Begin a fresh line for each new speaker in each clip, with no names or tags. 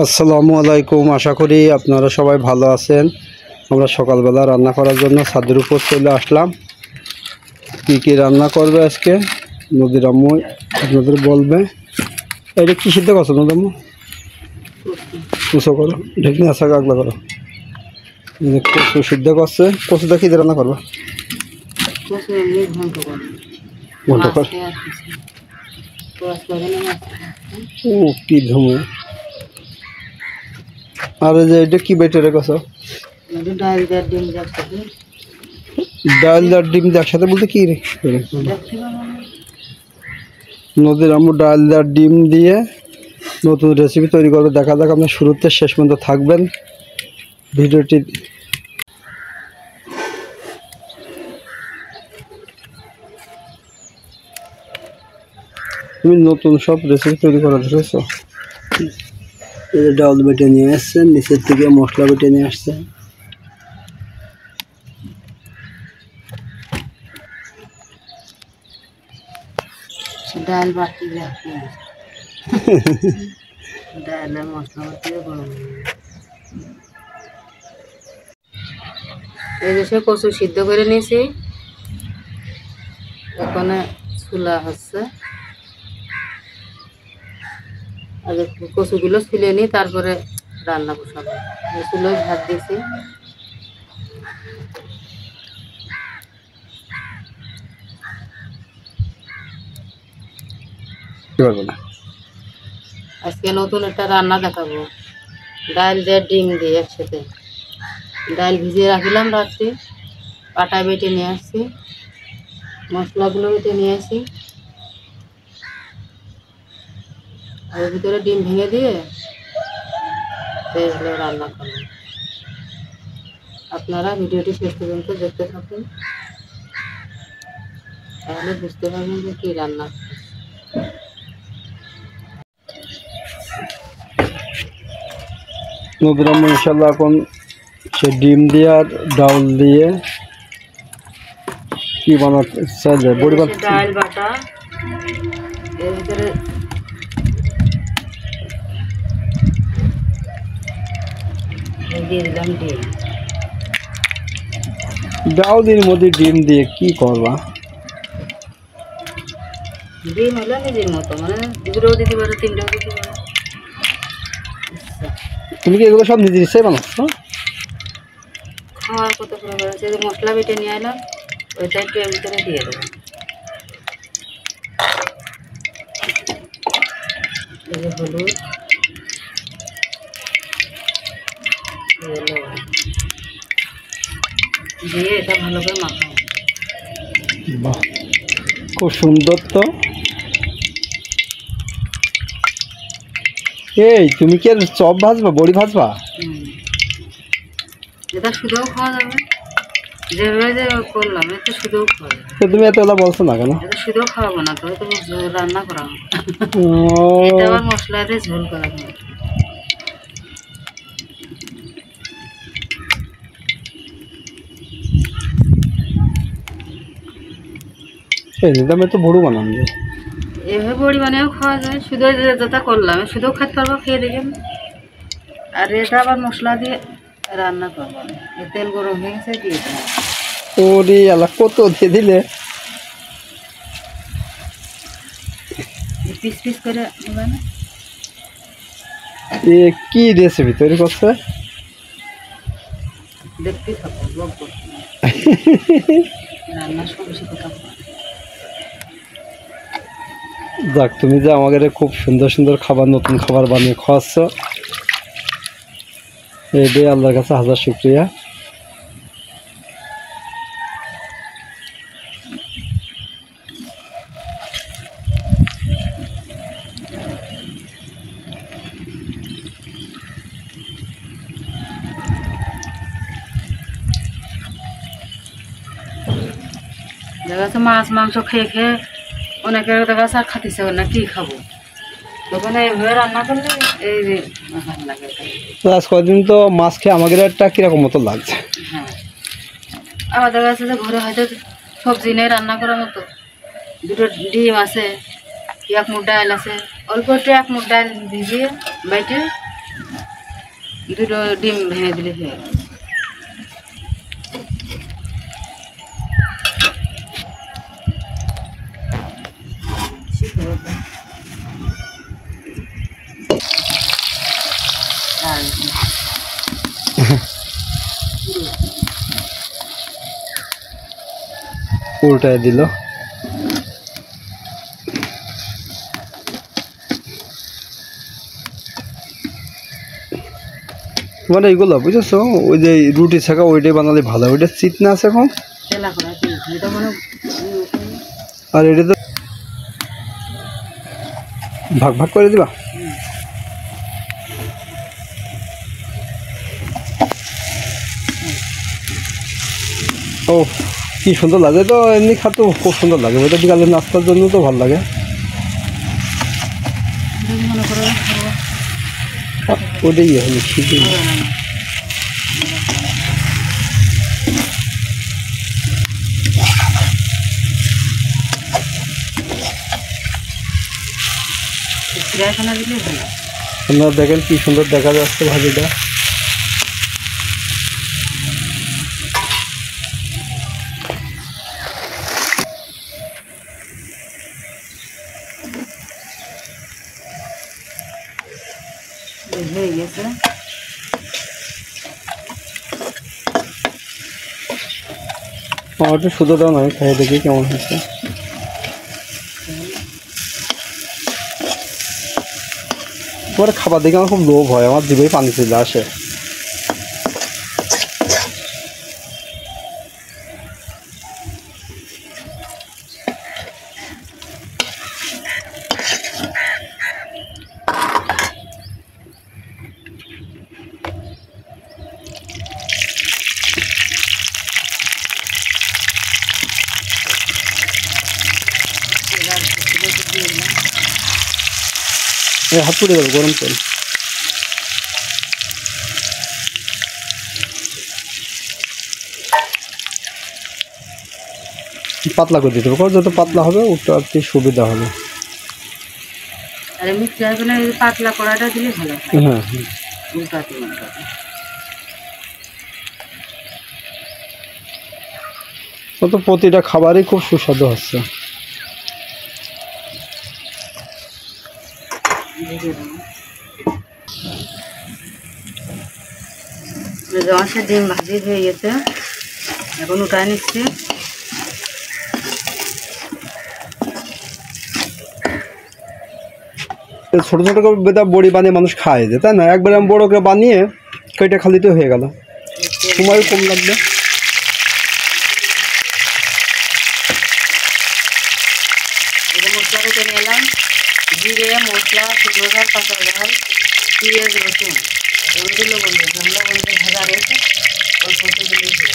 আসসালামু আলাইকুম। আশা করি আপনারা সবাই ভালো আছেন। আমরা সকালবেলা রান্না করার জন্য ছাদের উপর চলে আসলাম। কী কী রান্না করবে আজকে নদীর আম্মু আপনাদের বলবে। এটা কী সিদ্ধ করছো নদীর আম্মু? কুচো করো, ঢেকে আসা গাগলা করো। কচু সিদ্ধ করছে। কচুটা কী দিয়ে রান্না করবা? ঘন্টা কর। ও কি ধুমে। আর এই যে এটা কি বেটে রেখেছো? ডাল আর ডিম একসাথে বলতে কি রে? নদীর আম্মু ডাল আর ডিম দিয়ে নতুন রেসিপি তৈরি করবে। দেখা যাক, আপনার শুরুতে শেষ পর্যন্ত থাকবেন ভিডিওটি। তুমি নতুন সব রেসিপি তৈরি করা ধরেছো। এই যে ডাল বেটে নিয়ে আসছে, নিচের থেকে মশলা বেটে নিয়ে আসছে।
ডাল বাটি ডাল মশলা বাটি এই যে কচু সিদ্ধ করে নিয়েছি, ওখানে চুলা হচ্ছে। আগে কচুগুলো ছুলে নিই, তারপরে রান্না বসাবো। চুলোয় ভাত দিয়েছি। আজকে নতুন একটা রান্না দেখাবো, ডাল দিয়ে ডিম দিয়ে একসাথে। ডাল ভিজিয়ে রাখলাম রাত্রে, পাটা বেটে নিয়ে আসছি, মশলাগুলো বেটে নিয়ে আসি, আর এর ভিতরে ডিম ভেঙে দিয়ে এগুলো রান্না করবো। আপনারা ভিডিওটি শেষ পর্যন্ত দেখতে থাকুন, তাহলে বুঝতে পারবেন যে কী রান্না।
নদীর আম্মু ইনশাল্লাহ এখন সে ডিম দিয়ে আর ডাল দিয়ে কি বানাতে চাইলে বড়ি
ডাল বাটা, এর ভিতরে দিয়ে দিলাম ডিম।
ডাউলির মধ্যে ডিম দিয়ে কি করবা?
ডিম হলো নিজের মতো, মানে দুটোও দিতে পারো, তিনটাও দিতে পারো।
তুমি কি এগুলো সব নিজের ইচ্ছাই বানাচ্ছ?
খাওয়ার কত করে বেড়েছে, যে মশলা বেটে নিয়ে এলাম, ওইটা একটু এর ভিতরে দিয়ে দেবো। এই যে হলুদ, দিয়ে এটা ভালো করে মাখাবো।
বাহ, খুব সুন্দর তো। এই তুমি কি আর চপ ভাজবা, বড়ি ভাজবা?
এটা শুধুও খাওয়া যাবে, যেভাবে যে করলাম এটা শুধুও খাওয়া যাবে।
তুমি এতবেলা বলছো না কেন?
এটা শুধুও খাওয়াবো না, তো এটা রান্না করা হবে। এটা আবার মশলা দিয়ে ঝোল করা হবে।
আমি তো বড় বানান যায়,
এভাবে বড়ি বানিয়েও খাওয়া যায়, শুধু যেটা করলাম শুধুও খেতে পারবো, খেয়ে দেখেন। আর এটা আবার মশলা দিয়ে রান্না করবো। তেল গরম হয়ে গেছে, দিয়ে দেবো।
ওরে আল্লাহ, কত দিয়ে দিলে।
পিস পিস করে নেবে না।
এ কি রেসিপি তৈরি করছে?
দেখতেই থাকো, ব্লগ করতে রান্নার সব বেশি কথা।
যাক, তুমি যে আমাদের খুব সুন্দর সুন্দর খাবার, নতুন খাবার বানিয়ে খাওয়াচ্ছ, এটাই আল্লাহর কাছে হাজার শুকরিয়া।
দেখা যাচ্ছে মাছ মাংস খেয়ে খেয়ে অনেকের দেখা যাচ্ছে আর খাতেছে না, কি খাবো, তখন এইভাবে রান্না করলে এই যে ভালো লাগে।
আজ কদিন তো মাছ খেয়ে আমাদের একটা কিরকম মতো লাগছে।
হ্যাঁ, আবার দেখা যাচ্ছে যে ঘরে হয়তো সবজি নেই রান্না করার মতো, দুটো ডিম আছে, এক মুঠ ডাল আছে, অল্প একটু এক মুঠ ডাল ভিজিয়ে বাইটে দুটো ডিম ভেঙে দিলে হয়ে গেল।
উল্টায় দিল। মানে এইগুলো বুঝেছো, ওই যে রুটি ছাকা ওইটাই বানালে ভালো, ওইটা চিত না আছে এখন। আর এটা তো ভাগ ভাগ করে দিবা। ও কি সুন্দর লাগে, তো এমনি খাতো খুব সুন্দর লাগে, ওইটা বিকালের নাস্তার জন্য তো ভালো লাগে। ওটাই মিষ্টি আপনারা দেখেন কি সুন্দর দেখা যাচ্ছে ভাজিটা।
হয়ে গেছে।
আমারটা শুধু দাও নয়, খাইয়ে দেখি কেমন হয়েছে। তোমার খাবার দেখে আমার খুব লোভ হয়, আমার জিভেই পানি চলে আসে। হাত পুড়ে যাবে গরম তেল। পাতলা করে দিতে হবে, যত পাতলা হবে ওটা আর কি সুবিধা হবে।
আর এমনি পাতলা কড়াটা দিলে ভালো।
হ্যাঁ তো প্রতিটা খাবারই খুব সুস্বাদু হচ্ছে।
ডিম ভাজি হয়ে গেছে, এখন উঠায় নিচ্ছি।
ছোট ছোট করে বেদা বড়ি বানিয়ে মানুষ খায় যে, তাই না? একবার আমি বড় করে বানিয়ে কেটে খালিতে হয়ে গেল, সময় কম লাগবে।
মশলা কেটে নিলাম, জিরে, মশলা, শুকনো ঝাল, কাঁচা ঝাল, পেঁয়াজ, রসুন, এগুলো লবণ দিয়েছিলাম। লবণ দিয়ে ভাজা রয়েছে, অল্প একটু দিলেই হবে।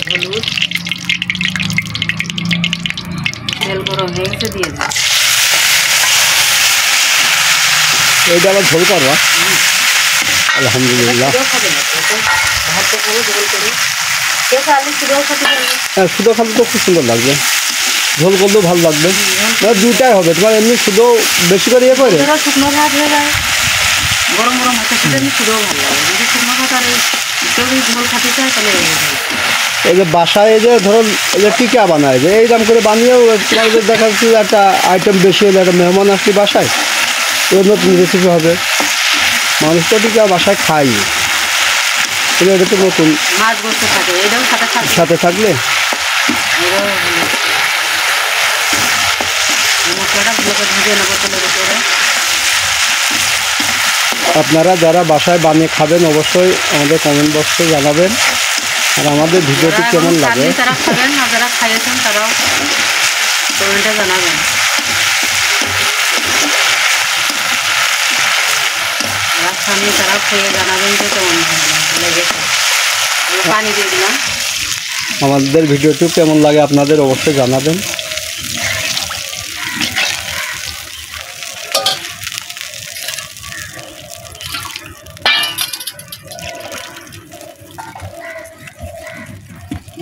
হলুদ, তেল গরম হয়ে গেছে, দিয়ে দিই।
এইটা আবার ঝোল করবা? আলহামদুলিল্লাহ। হ্যাঁ শুধু খালি তো খুব সুন্দর লাগবে, ঝোল করলেও ভালো লাগবে। দুইটাই হবে তোমার, এমনি শুধু বেশি করে ইয়ে করে
শুকনো ভাত হয়ে যায়, গরম গরম ভাতের সাথে এমনি শুধুও ভালো লাগে। যদি শুকনো ভাত আর ঝোল খাতে চায় তাহলে
এই যে বাসায় এই যে ধরো এই যে টিকা বানায় যে এইরকম করে বানিয়েও তোমার দেখা যাচ্ছে একটা আইটেম বেশি হলে, একটা মেহমান আসলে বাসায় এর নতুন রেসিপি হবে। মানুষ তো টিকা বাসায় খাই, এটা তো নতুন
মাছ বসে থাকে, এটাও
সাথে থাকলে আপনারা যারা বাসায় বানিয়ে খাবেন অবশ্যই আমাদের কমেন্ট বক্সে জানাবেন। আর আমাদের ভিডিওটি কেমন লাগে
তারা খাবেন, আর যারা খাইয়েছেন তারাও কমেন্টে জানাবেন। যারা খাননি তারাও খেয়ে জানাবেন যে কেমন লেগেছে। পানি দিয়ে দিলাম।
আমাদের ভিডিওটি কেমন লাগে আপনাদের অবশ্যই জানাবেন।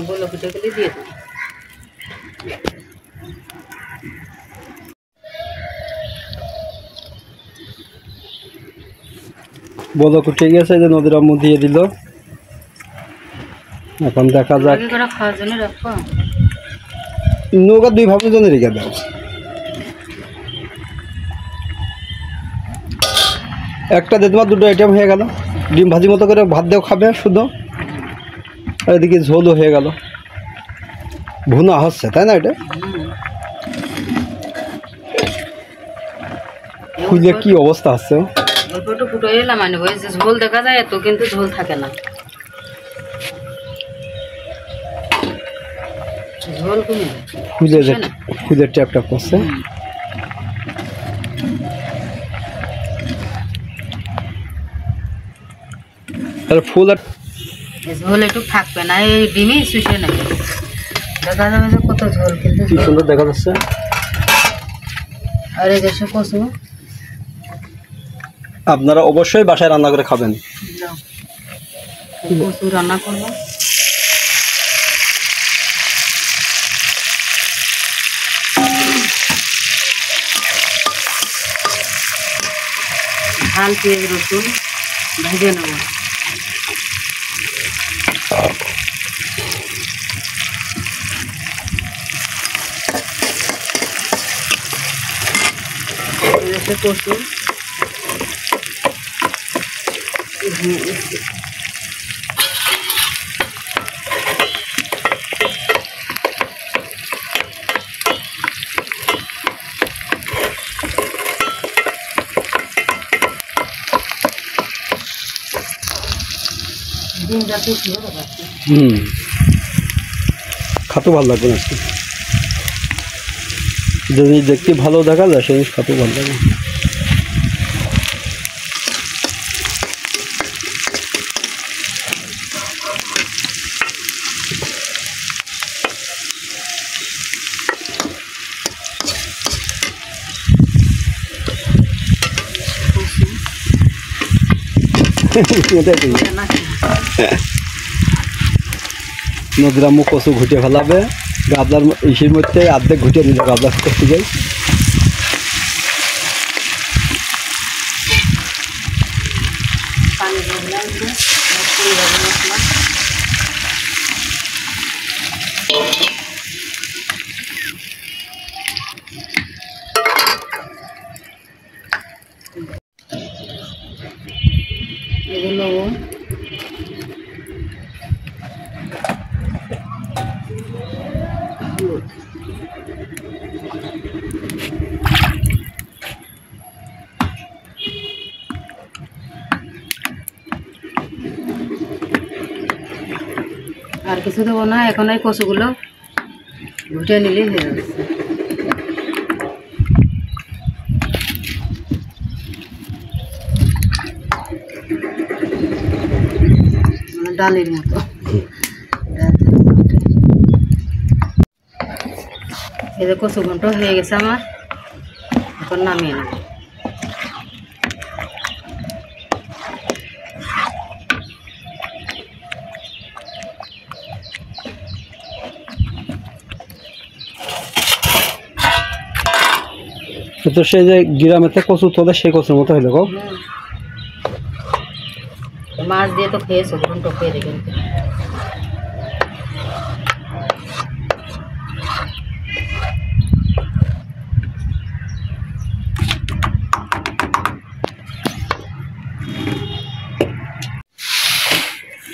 বলো পিঠেগুলি দিয়ে দিই।
বলক উঠে গেছে, যে নদীর আম্মু দিয়ে দিল। এখন দেখা যাক।
খাওয়ার জন্য রাখবো
নৌকা 2 ভাবের জন্য রেখে দাও। একটা দিয়ে তোমার 2টো আইটেম হয়ে গেল। ডিম ভাজি মতো করে ভাত দিয়েও খাবে শুধু, আর এদিকে ঝোলও হয়ে গেল। ভুনা হচ্ছে, তাই না? এটা খুঁজলে কি অবস্থা আছে।
অল্প একটু ফুটো এলাম, মানে হয়েছে ঝোল দেখা যায় এত, কিন্তু ঝোল থাকে না। ঝোল কমে
খুঁজে ট্যাপ ট্যাপ করছে। তাহলে ফুল আর
ঝোল একটু থাকবে না, এই ডিমই শুষে নেবে। দেখা যাবে যে কত ঝোল, কিন্তু
কি সুন্দর দেখা যাচ্ছে।
আর এই দেশে কচু
আপনারা অবশ্যই বাসায় রান্না করে খাবেন।
কচু রান্না করবো। ঝাল পেঁয়াজ রসুন ভেজে নেব। কচু
খাতে ভালো লাগবে না, যে জিনিস দেখতে ভালো দেখা যায় সেই জিনিস খাতে ভালো লাগে। নদীর আম্মু কচু ঘুটিয়ে ফেলাবে, গাবলার ইসির মধ্যে অর্ধেক ঘুটিয়ে নিল গাবলার করতে যাই।
এগুলো আর কিছু দেবো না, এখন এই কচুগুলো ঘুটে নিলেই হয়ে যাচ্ছে। মানে ডালের মতো। এই যে কচু ঘন্ট হয়ে গেছে আমার, এখন নামিয়ে নেব।
তো সেই যে গ্রামেতে কচু তোলে সেই কচুর মতো হইলো গো।
মাছ দিয়ে তো খেয়েছো, ঘন্ট খেয়ে দেখেন।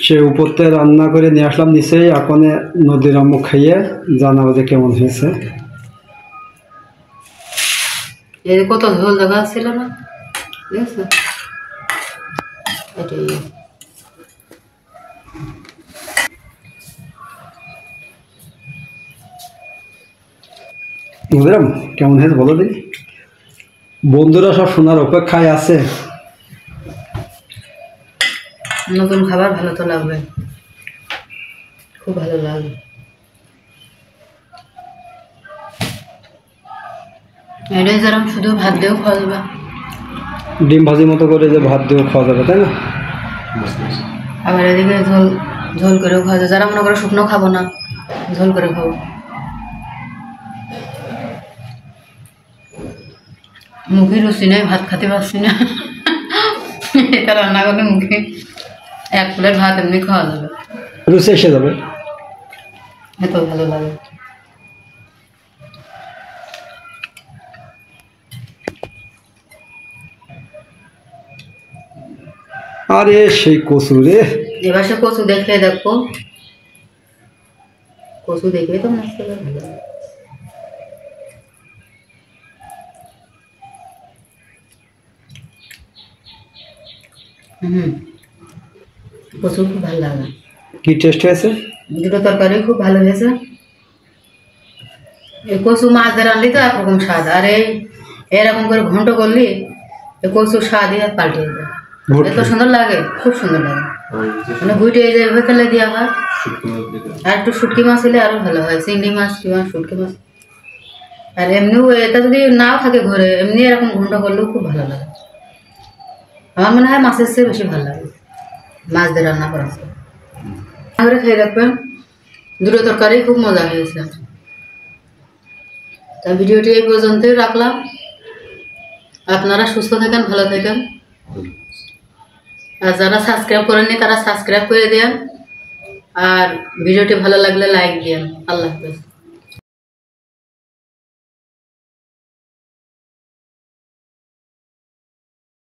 সে উপরতে রান্না করে নিয়ে আসলাম নিচেই, এখন নদীর আম্মু খাইয়ে জানাবো যে কেমন হয়েছে।
এই কত ঝোল দেখা ছিল না, দেখছো? এটাই
বুঝলাম কেমন হয়েছে বলো দিই। বন্ধুরা সব শোনার অপেক্ষায় আছে।
নতুন খাবার ভালো তো লাগবে, খুব ভালো লাগবে। এটাই যেরকম শুধু ভাত দিয়েও খাওয়া যাবে,
ডিম ভাজি মতো করে যে ভাত দিয়েও খাওয়া যাবে, তাই না?
আবার এদিকে ঝোল ঝোল করেও খাওয়া যায়। যারা মনে করে শুকনো খাবো না, ঝোল করে খাবো। মুখে রুচি নেই, ভাত খেতে পারছি না, এটা রান্না করলে মুখে 1 প্লেট ভাত এমনি খাওয়া যাবে,
রুচি এসে যাবে।
এত ভালো লাগে।
আরে সেই কচু রে,
এবার সে কচু দেখে দেখো, কচু দেখে তো মাছ ভালো লাগে। কচু খুব ভালো লাগে।
কি টেস্ট হয়েছে?
দুটো তরকারি খুব ভালো হয়েছে। এই কচু মাছ দিয়ে রানলি তো একরকম স্বাদ, আর এরকম করে ঘন্ট করলি এই কচুর স্বাদই পাল্টে যায়। এত সুন্দর লাগে, খুব সুন্দর লাগে। মানে ঘুটে এই যে ভেতরে দেওয়া হয়, আর একটু শুটকি মাছ হলে আরো ভালো হয়, চিংড়ি মাছ কিংবা শুটকি মাছ। আর এমনিও এটা যদি নাও থাকে ঘরে, এমনি এরকম ঘন্ট করলেও খুব ভালো লাগে। আমার মনে হয় মাছের চেয়ে বেশি ভালো লাগে মাছ দিয়ে রান্না করা। করে খেয়ে দেখবেন, দুটো তরকারি খুব মজা হয়েছে। তা ভিডিওটি এই পর্যন্তই রাখলাম। আপনারা সুস্থ থাকেন, ভালো থাকেন। আর যারা সাবস্ক্রাইব করেননি তারা সাবস্ক্রাইব করে দেন, আর ভিডিওটি ভালো লাগলে লাইক দেন। আল্লাহ হাফেজ।